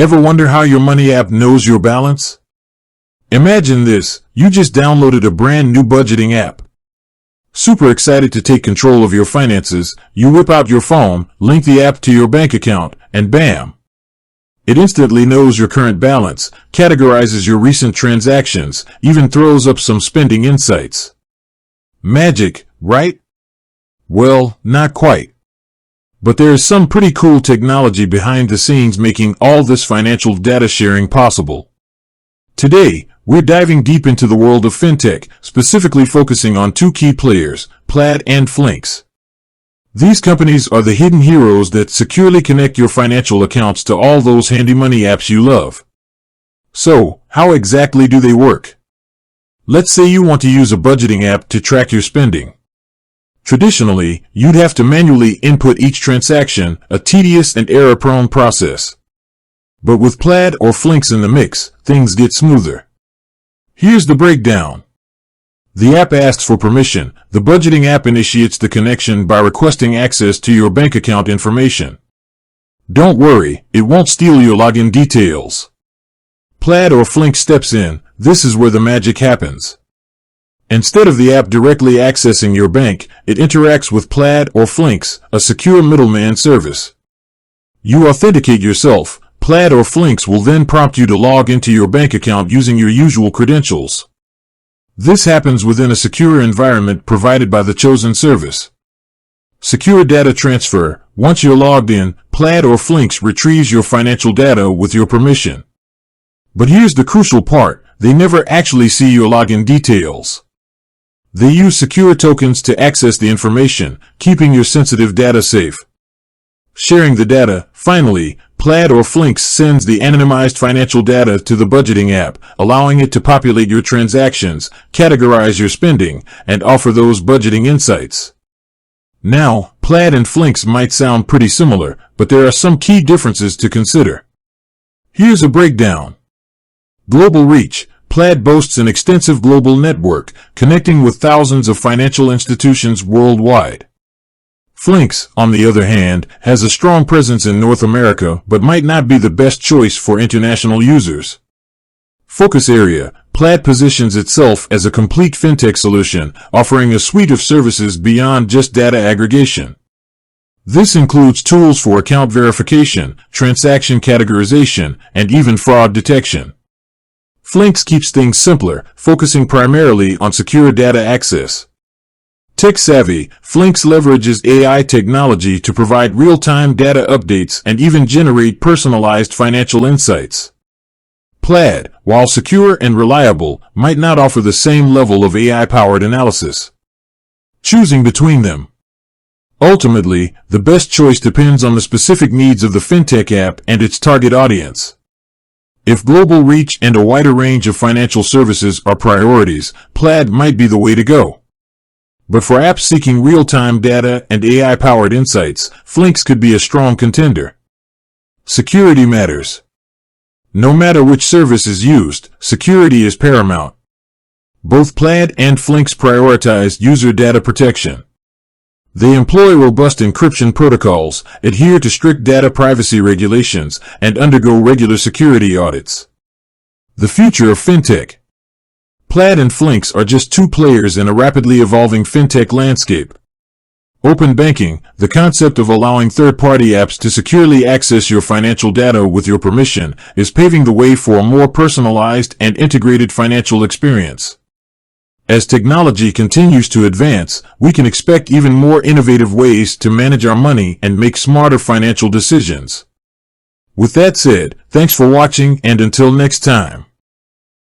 Ever wonder how your money app knows your balance? Imagine this, you just downloaded a brand new budgeting app. Super excited to take control of your finances, you whip out your phone, link the app to your bank account, and bam! It instantly knows your current balance, categorizes your recent transactions, even throws up some spending insights. Magic, right? Well, not quite. But there is some pretty cool technology behind the scenes making all this financial data sharing possible. Today, we're diving deep into the world of fintech, specifically focusing on two key players, Plaid and Flinks. These companies are the hidden heroes that securely connect your financial accounts to all those handy money apps you love. So, how exactly do they work? Let's say you want to use a budgeting app to track your spending. Traditionally, you'd have to manually input each transaction, a tedious and error-prone process. But with Plaid or Flinks in the mix, things get smoother. Here's the breakdown. The app asks for permission. The budgeting app initiates the connection by requesting access to your bank account information. Don't worry, it won't steal your login details. Plaid or Flink steps in. This is where the magic happens. Instead of the app directly accessing your bank, it interacts with Plaid or Flinks, a secure middleman service. You authenticate yourself. Plaid or Flinks will then prompt you to log into your bank account using your usual credentials. This happens within a secure environment provided by the chosen service. Secure data transfer. Once you're logged in, Plaid or Flinks retrieves your financial data with your permission. But here's the crucial part. They never actually see your login details. They use secure tokens to access the information, keeping your sensitive data safe. Sharing the data, finally, Plaid or Flinks sends the anonymized financial data to the budgeting app, allowing it to populate your transactions, categorize your spending, and offer those budgeting insights. Now, Plaid and Flinks might sound pretty similar, but there are some key differences to consider. Here's a breakdown. Global reach. Plaid boasts an extensive global network, connecting with thousands of financial institutions worldwide. Flinks, on the other hand, has a strong presence in North America but might not be the best choice for international users. Focus area. Plaid positions itself as a complete fintech solution, offering a suite of services beyond just data aggregation. This includes tools for account verification, transaction categorization, and even fraud detection. Flinks keeps things simpler, focusing primarily on secure data access. Tech-savvy, Flinks leverages AI technology to provide real-time data updates and even generate personalized financial insights. Plaid, while secure and reliable, might not offer the same level of AI-powered analysis. Choosing between them. Ultimately, the best choice depends on the specific needs of the fintech app and its target audience. If global reach and a wider range of financial services are priorities, Plaid might be the way to go. But for apps seeking real-time data and AI-powered insights, Flinks could be a strong contender. Security matters. No matter which service is used, security is paramount. Both Plaid and Flinks prioritize user data protection. They employ robust encryption protocols, adhere to strict data privacy regulations, and undergo regular security audits. The future of fintech. Plaid and Flinks are just two players in a rapidly evolving fintech landscape. Open banking, the concept of allowing third-party apps to securely access your financial data with your permission, is paving the way for a more personalized and integrated financial experience. As technology continues to advance, we can expect even more innovative ways to manage our money and make smarter financial decisions. With that said, thanks for watching, and until next time.